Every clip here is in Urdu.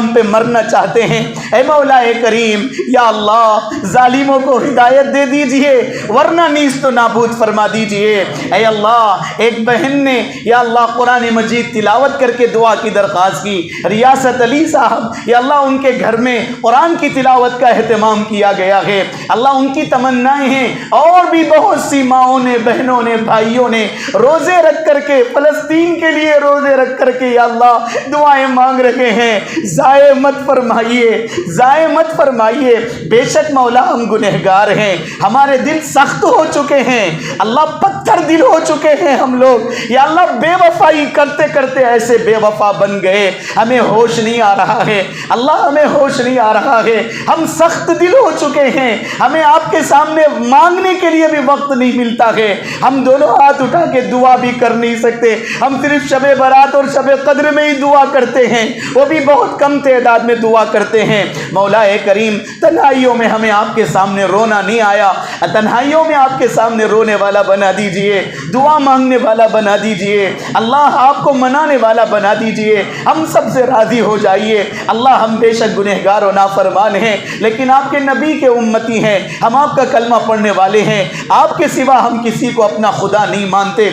ہم پہ مرنا چاہتے ہیں، اے مولا کریم یا اللہ ظالموں کو ہدایت دے دیجئے ورنہ نیست و نابود فرما دیجئے۔ اے اللہ ایک بہن نے یا اللہ قرآن مجید تلاوت کر کے دعا کی درخواست کی، ریاست علی صاحب یا اللہ ان کے گھر میں قرآن کی تلاوت کا اہتمام کیا گیا ہے، اللہ ان کی تمنائیں ہیں، اور بھی بہت سی ماؤں نے، بہنوں نے، بھائیوں نے روزے رکھ کر کے فلسطین کے لیے روزے رکھ کر کے یا اللہ دعائیں مانگ رہے ہیں، ضائع مت فرمائیے، ضائع مت فرمائیے۔ بے شک مولا ہم گنہگار ہیں، ہمارے دل سخت ہو چکے ہیں، اللہ پتھر دل ہو چکے ہیں ہم لوگ یا اللہ بے وفائی کرتے کرتے ایسے بے وفا بن گئے، ہمیں ہوش نہیں آ رہا ہے، اللہ ہمیں ہوش نہیں آ رہا ہے، ہم سخت دل ہو چکے ہیں، ہمیں آپ کے سامنے مانگنے کے لیے بھی وقت نہیں ملتا ہے، ہم دونوں ہاتھ اٹھا کے دعا بھی کر نہیں سکتے، ہم صرف شب برات اور شب قدر میں ہی دعا کرتے ہیں، وہ بھی بہت کم تعداد میں دعا کرتے ہیں۔ مولا کریم تنہائیوں میں ہمیں آپ کے سامنے رونا نہیں آیا، تنہائیوں میں آپ کے سامنے رونے والا بنا دیجئے، دعا مانگنے والا بنا دیجئے، اللہ آپ کو منانے والا بنا دیجئے، ہم سب سے راضی ہو جائیے۔ اللہ ہم بے شک گنہگار و نافرمان ہیں لیکن آپ کے نبی کے امتی ہیں، ہم آپ کا کلمہ پڑھنے والے ہیں، آپ کے سوا ہم کسی کو اپنا خدا نہیں مانتے۔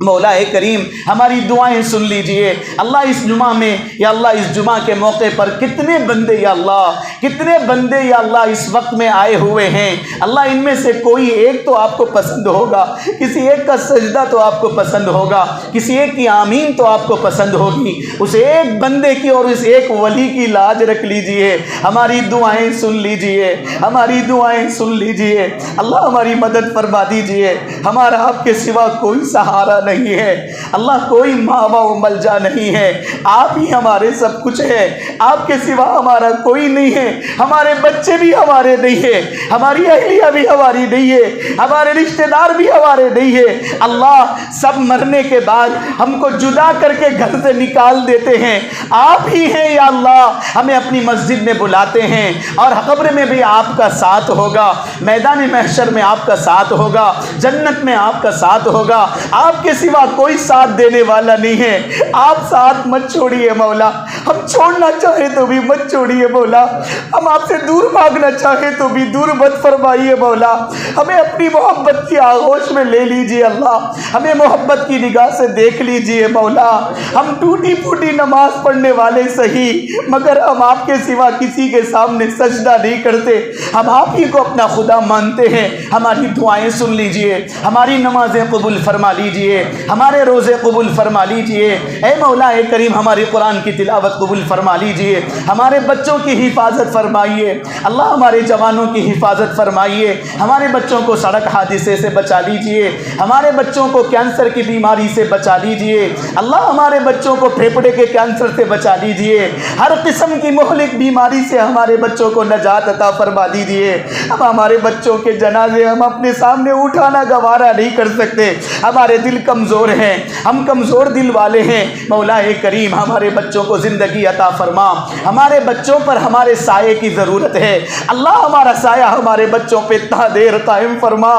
مولا کریم ہماری دعائیں سن لیجئے۔ اللہ اس جمعہ میں یا اللہ اس جمعہ کے موقع پر کتنے بندے یا اللہ، کتنے بندے یا اللہ اس وقت میں آئے ہوئے ہیں، اللہ ان میں سے کوئی ایک تو آپ کو پسند ہوگا، کسی ایک کا سجدہ تو آپ کو پسند ہوگا، کسی ایک کی آمین تو آپ کو پسند ہوگی، اس ایک بندے کی اور اس ایک ولی کی لاج رکھ لیجئے، ہماری دعائیں سن لیجئے، ہماری دعائیں سن لیجئے، اللہ ہماری مدد فرما دیجئے، ہمارا آپ کے سوا کوئی سہارا نہیں ہے، اللہ کوئی ماوا و ملجا نہیں ہے، آپ ہی ہمارے سب کچھ ہے، آپ کے سوا ہمارا کوئی نہیں ہے، ہمارے بچے بھی ہمارے نہیں ہے، ہماری اہلیہ بھی ہماری نہیں ہے، ہمارے رشتہ دار بھی ہمارے نہیں ہے، اللہ سب مرنے کے بعد ہم کو جدا کر کے گھر سے نکال دیتے ہیں، آپ ہی ہیں یا اللہ ہمیں اپنی مسجد میں بلاتے ہیں اور قبر میں بھی آپ کا ساتھ ہوگا، میدان محشر میں آپ کا ساتھ ہوگا، جنت میں آپ کا ساتھ ہوگا، آپ کے سوا کوئی ساتھ دینے والا نہیں ہے، آپ ساتھ مت چھوڑیے مولا، ہم چھوڑنا چاہے تو بھی مت چھوڑیے مولا، ہم آپ سے دور بھاگنا چاہے تو بھی دور مت فرمائیے مولا، ہمیں اپنی محبت کی آغوش میں لے لیجئے اللہ، ہمیں محبت کی نگاہ سے دیکھ لیجئے مولا، ہم ٹوٹی پھوٹی نماز پڑھنے والے صحیح مگر ہم آپ کے سوا کسی کے سامنے سجدہ نہیں کرتے، ہم آپ ہی کو اپنا خدا مانتے ہیں، ہماری دعائیں سن لیجئے، ہماری نمازیں قبول فرما لیجئے، ہمارے روزے قبول فرما لیجئے، اے مولا کریم ہماری قرآن کی تلاوت قبول فرما لیجئے، ہمارے بچوں کی حفاظت فرمائیے، اللہ ہمارے جوانوں کی حفاظت فرمائیے، ہمارے بچوں کو سڑک حادثے سے بچا لیجئے، ہمارے بچوں کو کینسر کی بیماری سے بچا لیجئے، اللہ ہمارے بچوں کو پھیپھڑے کے کینسر سے بچا لیجئے، ہر قسم کی مہلک بیماری سے ہمارے بچوں کو نجات عطا فرما دیجئے، اب ہمارے بچوں کے جنازے ہم اپنے سامنے اٹھانا گوارا نہیں کر سکتے، ہمارے دل کمزور ہیں، ہم کمزور دل والے ہیں، مولا کریم ہمارے بچوں کو زندگی عطا فرما، ہمارے بچوں پر ہمارے سائے کی ضرورت ہے، اللہ ہمارا سایہ ہمارے بچوں پہ اتنا دیر قائم فرما،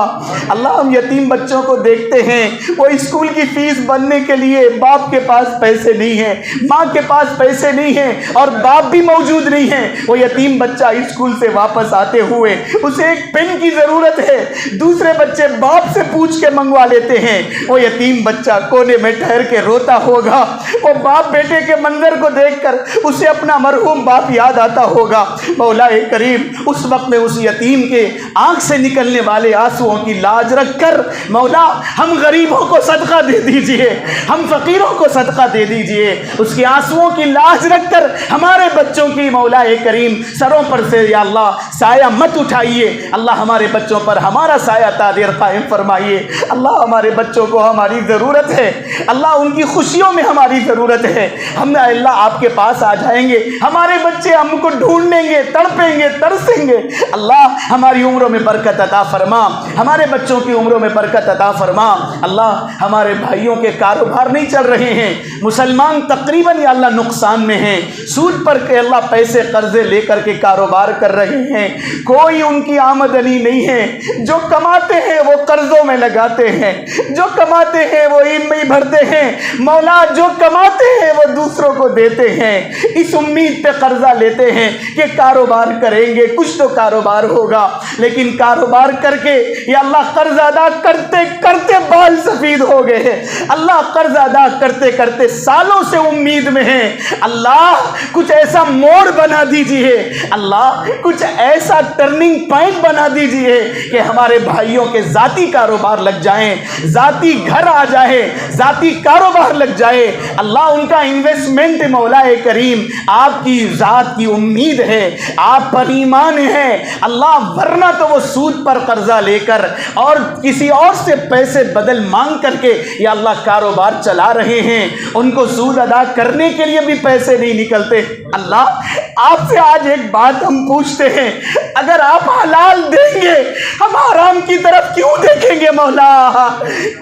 اللہ ہم یتیم بچوں کو دیکھتے ہیں، وہ اسکول کی فیس بننے کے لیے باپ کے پاس پیسے نہیں ہیں، ماں کے پاس پیسے نہیں ہیں اور باپ بھی موجود نہیں ہیں، وہ یتیم بچہ اسکول سے واپس آتے ہوئے اسے ایک پین کی ضرورت ہے، دوسرے بچے باپ سے پوچھ کے منگوا لیتے ہیں، وہ یتیم بچہ کونے میں ٹھہر کے روتا ہوگا، وہ باپ بیٹے کے منظر کو دیکھ کر اسے اپنا مرحوم باپ یاد آتا ہوگا، مولا کریم اس وقت میں اس یتیم کے آنکھ سے نکلنے والے آنسوؤں کی لاج رکھ کر مولا ہم غریبوں کو صدقہ دے دیجئے، ہم فقیروں کو صدقہ دے دیجئے، اس کے آنسوؤں کی لاج رکھ کر ہمارے بچوں کی مولا کریم سروں پر سے یا اللہ سایہ مت اٹھائیے، اللہ ہمارے بچوں پر ہمارا سایہ تادیر قائم فرمائیے، اللہ ہمارے بچوں کو ہماری ضرورت ہے، اللہ ان کی خوشیوں میں ہماری ضرورت ہے، ہم اللہ آپ کے پاس آ جائیں گے، ہمارے بچے ہم کو ڈھونڈیں گے، تڑپیں گے، ترسیں گے، اللہ ہماری عمر و عمروں میں برکت عطا فرما، ہمارے بچوں کی عمروں میں برکت عطا فرما۔ اللہ ہمارے بھائیوں کے کاروبار نہیں چل رہے ہیں، مسلمان تقریباً یا اللہ نقصان میں ہیں، سود پر کہ اللہ پیسے قرضے لے کر کے کاروبار کر رہے ہیں، کوئی ان کی آمدنی نہیں ہے، جو کماتے ہیں وہ قرضوں میں لگاتے ہیں، جو کماتے ہیں وہ عید میں ہی بھرتے ہیں، مولا جو کماتے ہیں وہ دوسروں کو دیتے ہیں، اس امید پہ قرضہ لیتے ہیں کہ کاروبار کریں گے کچھ تو کاروبار ہوگا، لیکن کاروبار کر کے یا اللہ قرض ادا کرتے کرتے بال سفید ہو گئے ہیں، اللہ قرض ادا کرتے کرتے سالوں سے امید میں ہیں، اللہ کچھ ایسا موڑ بنا دیجئے، اللہ کچھ ایسا ٹرننگ پوائنٹ بنا دیجئے کہ ہمارے بھائیوں کے ذاتی کاروبار لگ جائیں، ذاتی گھر آ جائے، ذاتی کاروبار لگ جائے، اللہ ان کا انویسٹمنٹ مولا کریم آپ کی ذات کی امید ہے، آپ پر ایمان ہے اللہ، ورنہ تو وہ سود پر قرضہ لے کر اور کسی اور سے پیسے بدل مانگ کر کے یا اللہ کاروبار چلا رہے ہیں، ان کو سود ادا کرنے کے لیے بھی پیسے نہیں نکلتے۔ اللہ آپ سے آج ایک بات ہم پوچھتے ہیں، اگر آپ حلال دیں گے ہم حرام کی طرف کیوں دیکھیں گے مولا،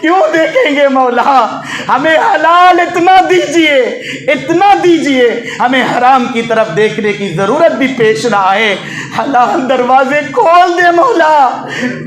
کیوں دیکھیں گے مولا؟ ہمیں حلال اتنا دیجئے، اتنا دیجئے، ہمیں حرام کی طرف دیکھنے کی ضرورت بھی پیش نہ آئے۔ حلال دروازے کھول دے مولا،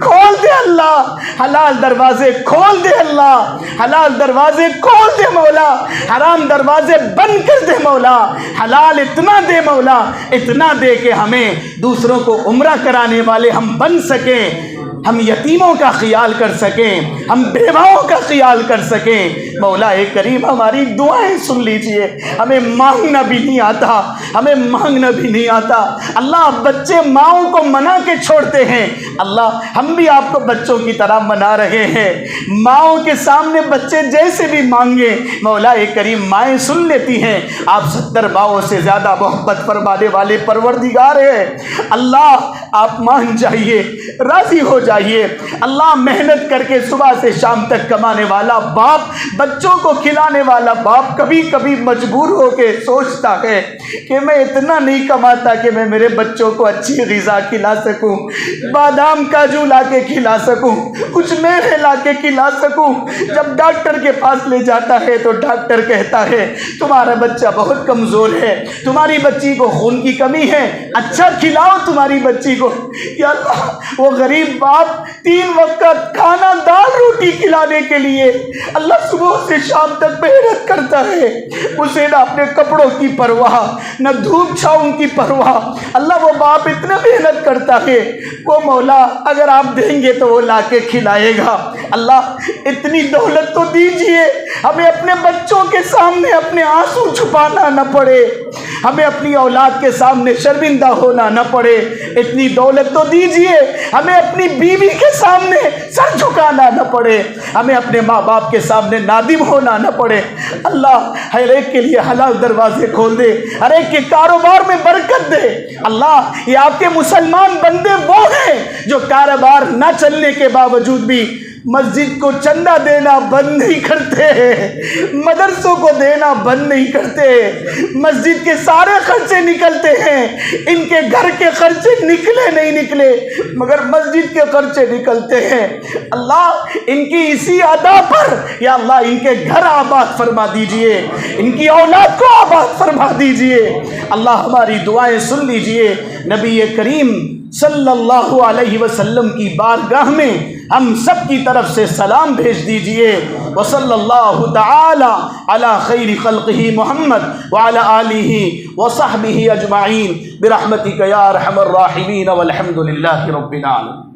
کھول دے اللہ، حلال دروازے کھول دے اللہ، حلال دروازے کھول دے مولا، حرام دروازے بند کر دے مولا، حلال اتنا دے مولا، اتنا دے کہ ہمیں دوسروں کو عمرہ کرانے والے ہم بن سکیں، ہم یتیموں کا خیال کر سکیں، ہم بیواؤں کا خیال کر سکیں۔ مولا کریم ہماری دعائیں سن لیجئے، ہمیں مانگنا بھی نہیں آتا، ہمیں مانگنا بھی نہیں آتا۔ اللہ بچے ماؤں کو منا کے چھوڑتے ہیں، اللہ ہم بھی آپ کو بچوں کی طرح منا رہے ہیں، ماؤں کے سامنے بچے جیسے بھی مانگے مولا کریم مائیں سن لیتی ہیں۔ آپ 70 ماؤں سے زیادہ محبت فرمانے والے پروردگار ہیں، اللہ آپ مان جائیے، راضی ہو جائیے۔ اللہ محنت کر کے صبح سے شام تک کمانے والا باپ، بچوں کو کھلانے والا باپ کبھی کبھی مجبور ہو کے سوچتا ہے کہ میں اتنا نہیں کماتا کہ میں میرے بچوں کو اچھی غذا کھلا سکوں، بادام کاجو لا کے کھلا سکوں، کچھ میوے لا کے کھلا سکوں۔ جب ڈاکٹر کے پاس لے جاتا ہے تو ڈاکٹر کہتا ہے تمہارا بچہ بہت کمزور ہے، تمہاری بچی کو خون کی کمی ہے، اچھا کھلاؤ تمہاری بچی کو۔ یا اللہ وہ غریب باپ 3 وقت کھانا دال روٹی کھلانے کے لیے اللہ صبح سے شام تک محنت کرتا ہے، اسے نہ اپنے کپڑوں کی پرواہ، نہ دھوپ چھاؤں کی پرواہ۔ اللہ وہ باپ اتنا محنت کرتا ہے، وہ مولا اگر آپ دیں گے تو وہ لا کے کھلائے گا۔ اللہ اتنی دولت تو دیجئے، ہمیں اپنے بچوں کے سامنے اپنے آنسو چھپانا نہ پڑے، ہمیں اپنی اولاد کے سامنے شرمندہ ہونا نہ پڑے۔ اتنی دولت تو دیجئے ہمیں اپنی بیوی کے سامنے سر جھکانا نہ پڑے، ہمیں اپنے ماں باپ کے سامنے نادم ہونا نہ پڑے۔ اللہ ہر ایک کے لیے حلال دروازے کھول دے، ہر ایک کے کاروبار میں برکت دے۔ اللہ یہ آپ کے مسلمان بندے وہ ہیں جو کاروبار نہ چلنے کے باوجود بھی مسجد کو چندہ دینا بند نہیں کرتے، مدرسوں کو دینا بند نہیں کرتے، مسجد کے سارے خرچے نکلتے ہیں، ان کے گھر کے خرچے نکلے نہیں نکلے مگر مسجد کے خرچے نکلتے ہیں۔ اللہ ان کی اسی ادا پر یا اللہ ان کے گھر آباد فرما دیجئے، ان کی اولاد کو آباد فرما دیجئے۔ اللہ ہماری دعائیں سن لیجئے، نبی کریم صلی اللہ علیہ وسلم کی بارگاہ میں ہم سب کی طرف سے سلام بھیج دیجئے۔ وصلی اللہ تعالی علی خیر خلقہ محمد وعلی آلہ وصحبہ اجمعین برحمتک یا ارحم الراحمین والحمد للہ رب العالمین۔